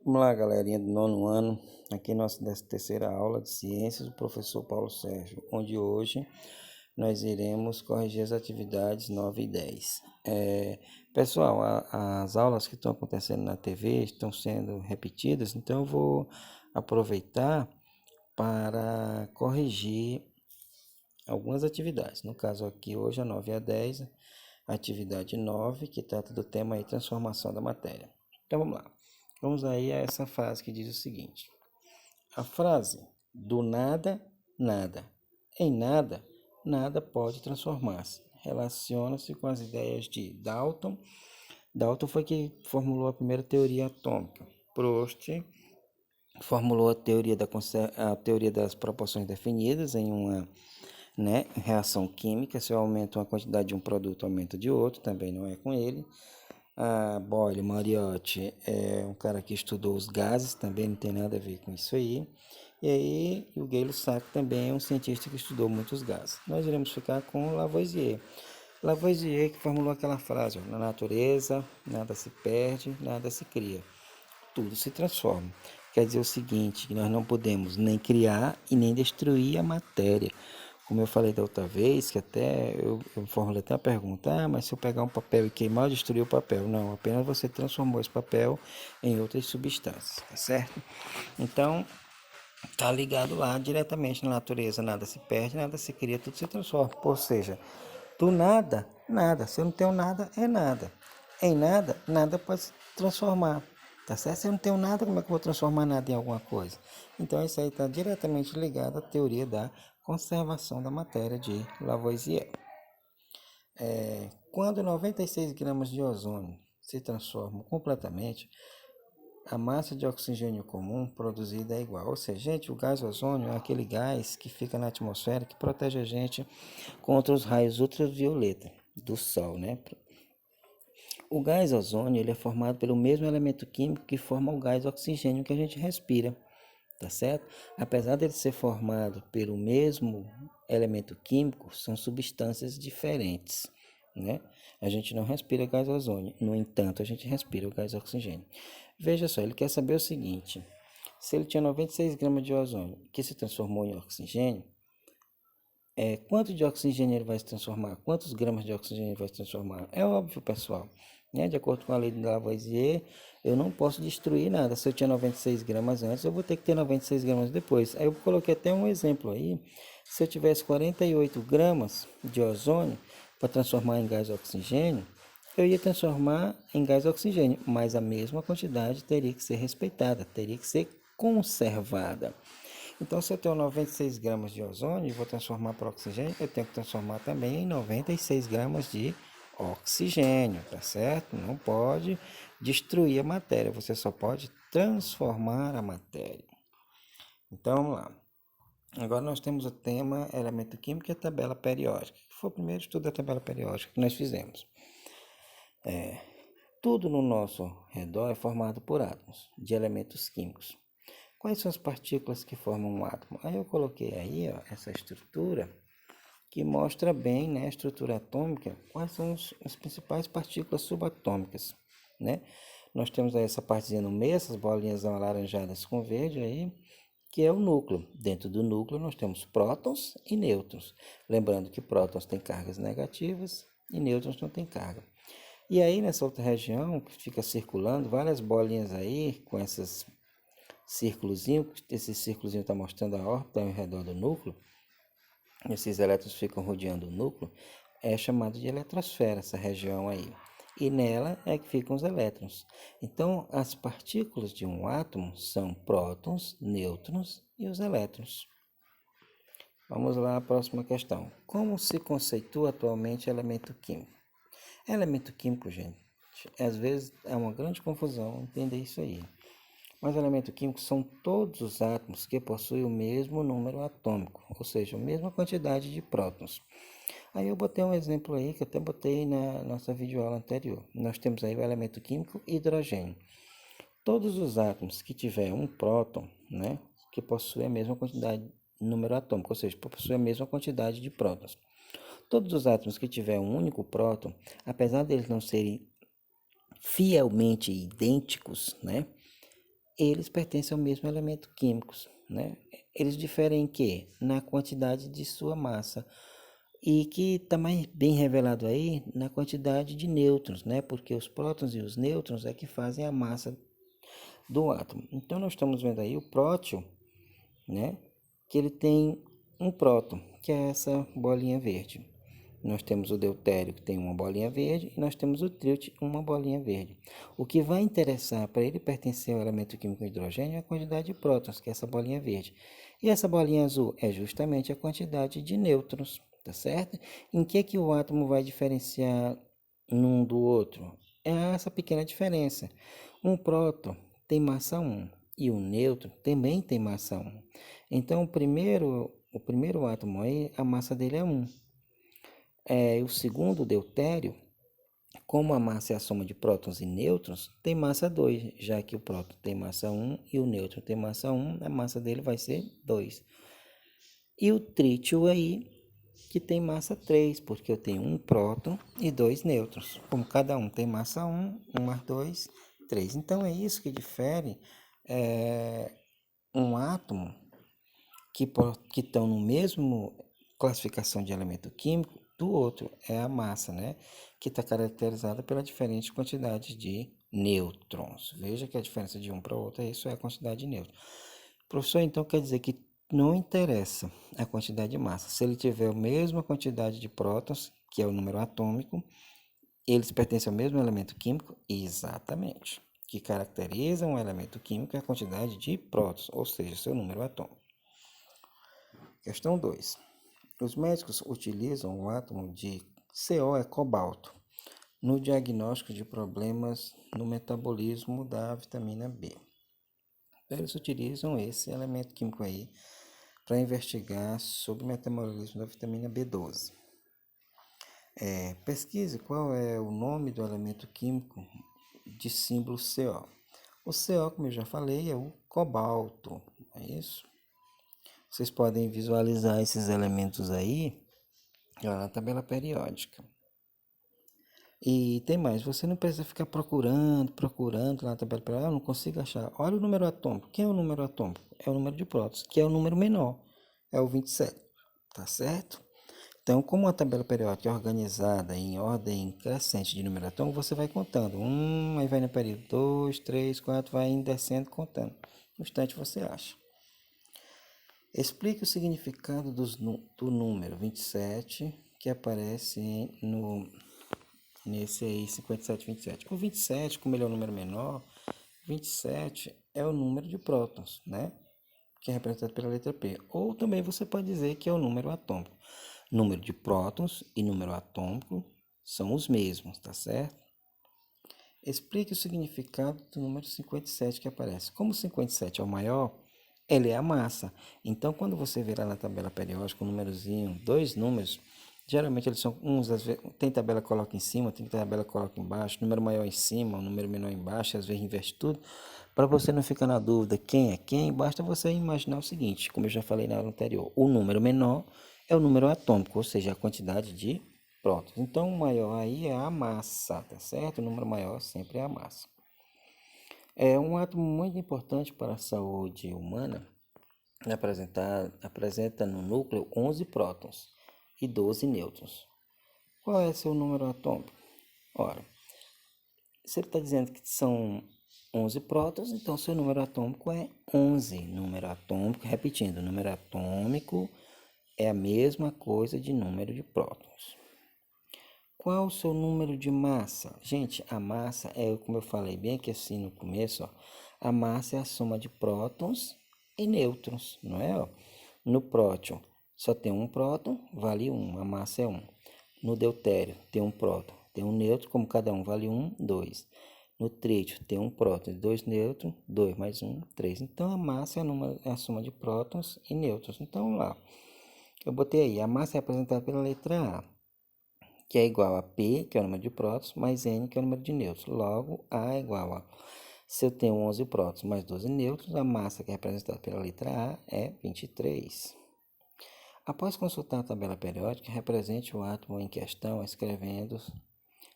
Vamos lá, galerinha do nono ano. Aqui nossa 13ª aula de ciências do professor Paulo Sérgio, onde hoje nós iremos corrigir as atividades 9 e 10. Pessoal, as aulas que estão acontecendo na TV estão sendo repetidas, então eu vou aproveitar para corrigir algumas atividades. No caso aqui hoje, a 9 a 10, atividade 9, que trata do tema aí, transformação da matéria. Então vamos lá. Vamos aí a essa frase que diz o seguinte: a frase do nada, nada. Em nada, nada pode transformar-se. Relaciona-se com as ideias de Dalton. Dalton foi quem formulou a primeira teoria atômica. Proust formulou a teoria das proporções definidas em uma reação química. Se eu aumento uma quantidade de um produto, aumento de outro, também não é com ele. A Boyle Mariotti é um cara que estudou os gases, também não tem nada a ver com isso aí. E aí, o Gay-Lussac também é um cientista que estudou muitos gases. Nós iremos ficar com Lavoisier. Lavoisier que formulou aquela frase: na natureza, nada se perde, nada se cria, tudo se transforma. Quer dizer o seguinte, que nós não podemos nem criar e nem destruir a matéria. Como eu falei da outra vez, que até eu formulei até a pergunta: mas se eu pegar um papel e queimar, eu destruir o papel? Não, apenas você transformou esse papel em outras substâncias, tá certo? Então, tá ligado lá diretamente na natureza, nada se perde, nada se cria, tudo se transforma. Ou seja, do nada, nada. Se eu não tenho nada, é nada. Em nada, nada pode se transformar. Tá certo? Se eu não tenho nada, como é que eu vou transformar nada em alguma coisa? Então, isso aí está diretamente ligado à teoria da conservação da matéria de Lavoisier. Quando 96 gramas de ozônio se transformam completamente, a massa de oxigênio comum produzida é igual. Ou seja, gente, o gás ozônio é aquele gás que fica na atmosfera que protege a gente contra os raios ultravioleta do Sol, né? O gás ozônio ele é formado pelo mesmo elemento químico que forma o gás oxigênio que a gente respira, tá certo? Apesar dele ser formado pelo mesmo elemento químico, são substâncias diferentes, né? A gente não respira gás ozônio, no entanto, a gente respira o gás oxigênio. Veja só, ele quer saber o seguinte: se ele tinha 96 gramas de ozônio que se transformou em oxigênio, quanto de oxigênio ele vai se transformar? Quantos gramas de oxigênio ele vai se transformar? É óbvio, pessoal, né? De acordo com a lei de Lavoisier, eu não posso destruir nada. Se eu tinha 96 gramas antes, eu vou ter que ter 96 gramas depois. Aí eu coloquei até um exemplo aí. Se eu tivesse 48 gramas de ozônio para transformar em gás oxigênio, eu ia transformar em gás oxigênio, mas a mesma quantidade teria que ser respeitada, teria que ser conservada. Então, se eu tenho 96 gramas de ozônio e vou transformar para oxigênio, eu tenho que transformar também em 96 gramas de oxigênio, tá certo? Não pode destruir a matéria, você só pode transformar a matéria. Então, vamos lá. Agora nós temos o tema elemento químico e a tabela periódica, que foi o primeiro estudo da tabela periódica que nós fizemos. Tudo no nosso redor é formado por átomos de elementos químicos. Quais são as partículas que formam um átomo? Aí eu coloquei aí, ó, essa estrutura que mostra bem, né, a estrutura atômica, quais são as principais partículas subatômicas, né? Nós temos aí essa partezinha no meio, essas bolinhas alaranjadas com verde aí, que é o núcleo. Dentro do núcleo nós temos prótons e nêutrons. Lembrando que prótons têm cargas negativas e nêutrons não têm carga. E aí nessa outra região que fica circulando várias bolinhas aí com esses círculozinho, esse círculozinho está mostrando a órbita ao redor do núcleo, esses elétrons ficam rodeando o núcleo, é chamado de eletrosfera, essa região aí. E nela é que ficam os elétrons. Então, as partículas de um átomo são prótons, nêutrons e os elétrons. Vamos lá à próxima questão. Como se conceitua atualmente elemento químico? Elemento químico, gente, às vezes é uma grande confusão entender isso aí. Mas elementos químicos são todos os átomos que possuem o mesmo número atômico, ou seja, a mesma quantidade de prótons. Aí eu botei um exemplo aí que até botei na nossa videoaula anterior. Nós temos aí o elemento químico hidrogênio. Todos os átomos que tiver um próton, né, que possui a mesma quantidade de número atômico, ou seja, possui a mesma quantidade de prótons. Todos os átomos que tiver um único próton, apesar deles não serem fielmente idênticos, né, eles pertencem ao mesmo elemento químico, né? Eles diferem em quê? Na quantidade de sua massa. E que está mais bem revelado aí na quantidade de nêutrons, né? Porque os prótons e os nêutrons é que fazem a massa do átomo. Então nós estamos vendo aí o próton, né? Que ele tem um próton, que é essa bolinha verde. Nós temos o deutério, que tem uma bolinha verde, e nós temos o trítio, uma bolinha verde. O que vai interessar para ele pertencer ao elemento químico hidrogênio é a quantidade de prótons, que é essa bolinha verde. E essa bolinha azul é justamente a quantidade de nêutrons, tá certo? Em que o átomo vai diferenciar um do outro? É essa pequena diferença. Um próton tem massa 1 e o nêutron também tem massa 1. Então, o primeiro átomo aí, a massa dele é 1. O segundo, deutério, como a massa é a soma de prótons e nêutrons, tem massa 2, já que o próton tem massa 1 e o nêutron tem massa 1, a massa dele vai ser 2. E o trítio aí, que tem massa 3, porque eu tenho um próton e dois nêutrons. Como cada um tem massa 1, 1 mais 2, 3. Então é isso que difere um átomo que estão no mesmo classificação de elemento químico do outro, é a massa, né? Que está caracterizada pela diferente quantidade de nêutrons. Veja que a diferença de um para o outro, isso é a quantidade de nêutrons. Professor, então quer dizer que não interessa a quantidade de massa. Se ele tiver a mesma quantidade de prótons, que é o número atômico, eles pertencem ao mesmo elemento químico? Exatamente. Que caracteriza um elemento químico é a quantidade de prótons, ou seja, seu número atômico. Questão 2. Os médicos utilizam o átomo de CO, é cobalto, no diagnóstico de problemas no metabolismo da vitamina B. Eles utilizam esse elemento químico aí para investigar sobre o metabolismo da vitamina B12. Pesquise qual é o nome do elemento químico de símbolo CO. O CO, como eu já falei, é o cobalto, é isso? Vocês podem visualizar esses elementos aí na tabela periódica. E tem mais, você não precisa ficar procurando lá na tabela periódica, eu não consigo achar. Olha o número atômico. Quem é o número atômico? É o número de prótons, que é o número menor, é o 27, tá certo? Então, como a tabela periódica é organizada em ordem crescente de número atômico, você vai contando. Aí vai no período 2, 3, 4, vai indo descendo contando. No instante você acha. Explique o significado do número 27 que aparece nesse aí 57, 27. O 27, como ele é o número menor, 27 é o número de prótons, né? Que é representado pela letra P. Ou também você pode dizer que é o número atômico. Número de prótons e número atômico são os mesmos, tá certo? Explique o significado do número 57 que aparece. Como o 57 é o maior, ele é a massa. Então, quando você virar na tabela periódica um númerozinho, dois números, geralmente eles são uns, às vezes, tem tabela que coloca em cima, tem tabela que coloca embaixo, número maior em cima, o número menor embaixo, às vezes inverte tudo. Para você não ficar na dúvida quem é quem, basta você imaginar o seguinte, como eu já falei na aula anterior, o número menor é o número atômico, ou seja, a quantidade de prótons. Então, o maior aí é a massa, tá certo? O número maior sempre é a massa. É um átomo muito importante para a saúde humana. Apresenta no núcleo 11 prótons e 12 nêutrons. Qual é seu número atômico? Ora, se ele está dizendo que são 11 prótons, então seu número atômico é 11. Número atômico, repetindo, número atômico é a mesma coisa de número de prótons. Qual o seu número de massa? Gente, a massa é, como eu falei bem aqui assim no começo, ó, a massa é a soma de prótons e nêutrons, não é? Ó? No próton, só tem um próton, vale 1, a massa é 1. No deutério, tem um próton, tem um nêutron, como cada um vale 1, 2. No trítio, tem um próton e dois nêutrons, 2 mais 1, 3. Então, a massa é a soma de prótons e nêutrons. Então, lá, eu botei aí, a massa é representada pela letra A, que é igual a P, que é o número de prótons, mais N, que é o número de nêutrons. Logo, A é igual a, se eu tenho 11 prótons mais 12 nêutrons, a massa que é representada pela letra A é 23. Após consultar a tabela periódica, represente o átomo em questão escrevendo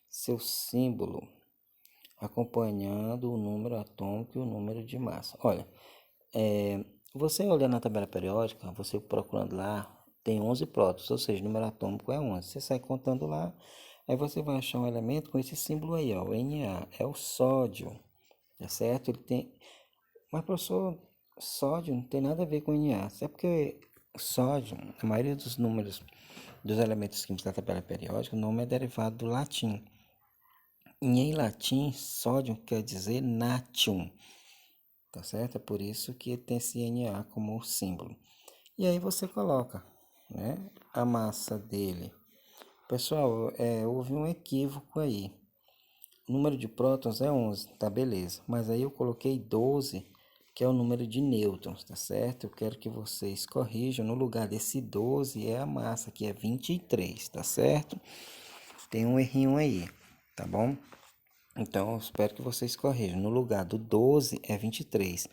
seu símbolo. acompanhando o número atômico e o número de massa. Olha, você olhando na tabela periódica, você procurando lá, tem 11 prótons, ou seja, o número atômico é 11. Você sai contando lá, aí você vai achar um elemento com esse símbolo aí, ó, o Na, é o sódio, tá certo? Ele tem... Mas, professor, sódio não tem nada a ver com Na. É porque o sódio, a maioria dos números dos elementos químicos da tabela periódica, o nome é derivado do latim. E em latim, sódio quer dizer natrium, tá certo? É por isso que tem esse Na como símbolo. E aí você coloca, né, a massa dele. Pessoal, houve um equívoco aí. O número de prótons é 11, tá beleza. Mas aí eu coloquei 12, que é o número de nêutrons, tá certo? Eu quero que vocês corrijam. No lugar desse 12 é a massa, que é 23, tá certo? Tem um errinho aí, tá bom? Então, eu espero que vocês corrijam. No lugar do 12 é 23.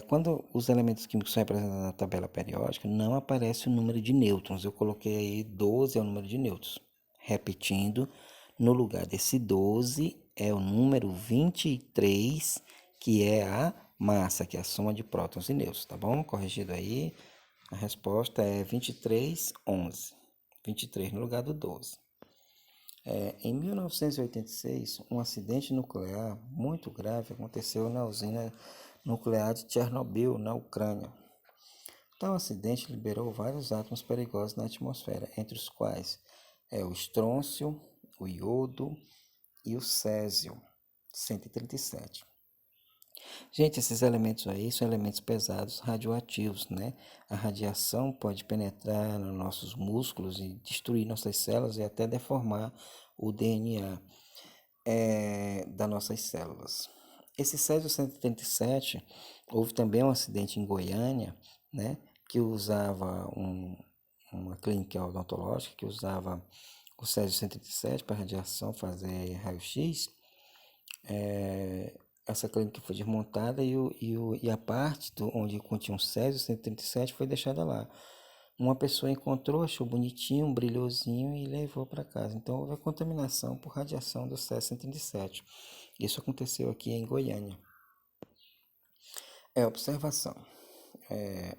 Quando os elementos químicos são representados na tabela periódica, não aparece o número de nêutrons. Eu coloquei aí 12 é o número de nêutrons. Repetindo, no lugar desse 12 é o número 23, que é a massa, que é a soma de prótons e nêutrons, tá bom? Corrigido aí. A resposta é 23, 11. 23 no lugar do 12. Em 1986, um acidente nuclear muito grave aconteceu na usina nuclear de Chernobyl, na Ucrânia. Tal acidente liberou vários átomos perigosos na atmosfera, entre os quais o estrôncio, o iodo e o césio 137. Gente, esses elementos aí são elementos pesados radioativos, né? A radiação pode penetrar nos nossos músculos e destruir nossas células e até deformar o DNA das nossas células. Esse Césio 137, houve também um acidente em Goiânia, né? Que usava uma clínica odontológica que usava o Césio 137 para radiação, fazer raio-x. Essa clínica foi desmontada e a parte onde continha um Césio 137 foi deixada lá. Uma pessoa encontrou, achou bonitinho, um brilhosinho e levou para casa. Então houve a contaminação por radiação do Césio 137. Isso aconteceu aqui em Goiânia. Observação.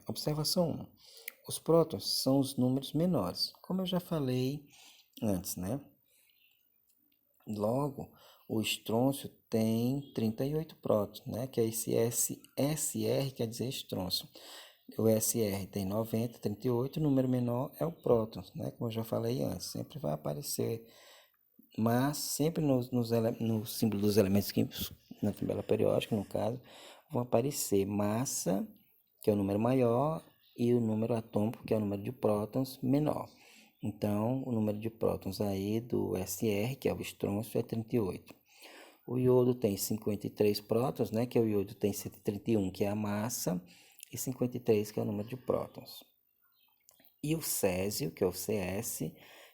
Observação 1. Os prótons são os números menores, como eu já falei antes, né? Logo, o estrôncio tem 38 prótons, né? Que é esse SR, quer dizer estrôncio. O SR tem 90, 38, o número menor é o próton, né? Como eu já falei antes, sempre vai aparecer, mas sempre no símbolo dos elementos químicos, na tabela periódica, no caso, vão aparecer massa, que é o número maior, e o número atômico, que é o número de prótons, menor. Então, o número de prótons aí do SR, que é o estrôncio, é 38. O iodo tem 53 prótons, né? Que é o iodo tem 131, que é a massa, e 53, que é o número de prótons. E o césio, que é o CS,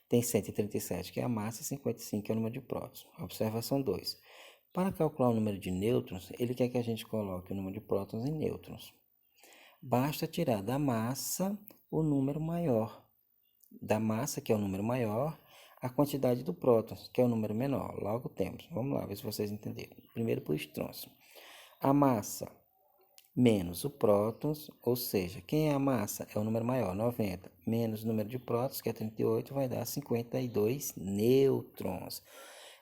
tem 137, que é a massa, e 55, que é o número de prótons. Observação 2. Para calcular o número de nêutrons, ele quer que a gente coloque o número de prótons em nêutrons. Basta tirar da massa o número maior. Da massa, que é o número maior, a quantidade do prótons, que é o número menor. Logo temos. Vamos lá, ver se vocês entenderam. Primeiro para o estrôncio. A massa menos o prótons, ou seja, quem é a massa? É o número maior, 90, menos o número de prótons, que é 38, vai dar 52 nêutrons.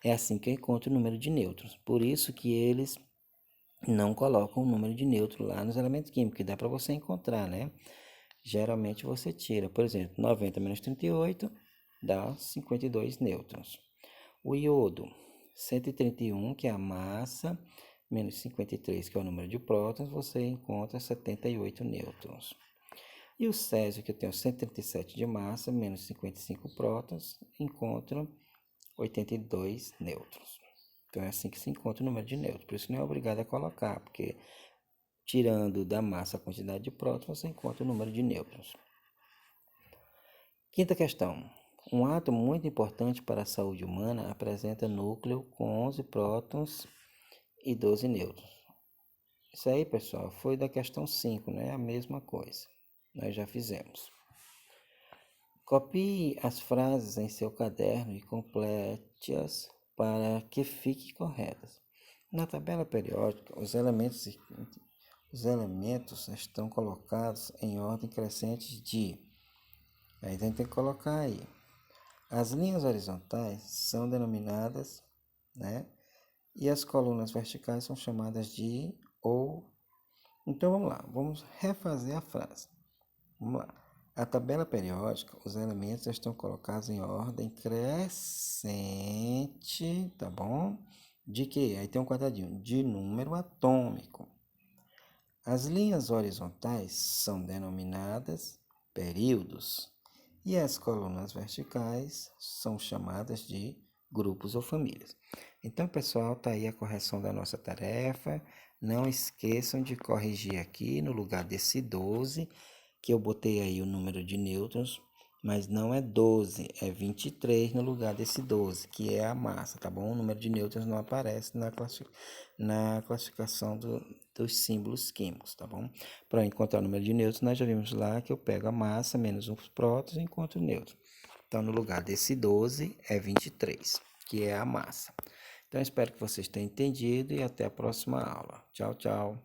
É assim que eu encontro o número de nêutrons. Por isso que eles não colocam o número de nêutron lá nos elementos químicos, que dá para você encontrar, né? Geralmente você tira, por exemplo, 90 menos 38 dá 52 nêutrons. O iodo, 131, que é a massa, menos 53, que é o número de prótons, você encontra 78 nêutrons. E o césio, que eu tenho 137 de massa, menos 55 prótons, encontro 82 nêutrons. Então é assim que se encontra o número de nêutrons. Por isso não é obrigado a colocar, porque tirando da massa a quantidade de prótons, você encontra o número de nêutrons. Quinta questão. Um átomo muito importante para a saúde humana apresenta núcleo com 11 prótons e 12 nêutrons. Isso aí, pessoal, foi da questão 5, né? A mesma coisa. Nós já fizemos. Copie as frases em seu caderno e complete-as para que fiquem corretas. Na tabela periódica, os elementos estão colocados em ordem crescente de. Aí a gente tem que colocar aí. As linhas horizontais são denominadas, né? E as colunas verticais são chamadas de ou. Então vamos lá, vamos refazer a frase. Vamos lá. A tabela periódica, os elementos estão colocados em ordem crescente, tá bom? De quê? Aí tem um quadradinho, de número atômico. As linhas horizontais são denominadas períodos e as colunas verticais são chamadas de grupos ou famílias. Então, pessoal, tá aí a correção da nossa tarefa. Não esqueçam de corrigir aqui no lugar desse 12, que eu botei aí o número de nêutrons, mas não é 12, é 23 no lugar desse 12, que é a massa, tá bom? O número de nêutrons não aparece na classificação dos símbolos químicos, tá bom? Para encontrar o número de nêutrons, nós já vimos lá que eu pego a massa menos os prótons e encontro o nêutron. Então, no lugar desse 12 é 23, que é a massa. Então, espero que vocês tenham entendido e até a próxima aula. Tchau, tchau.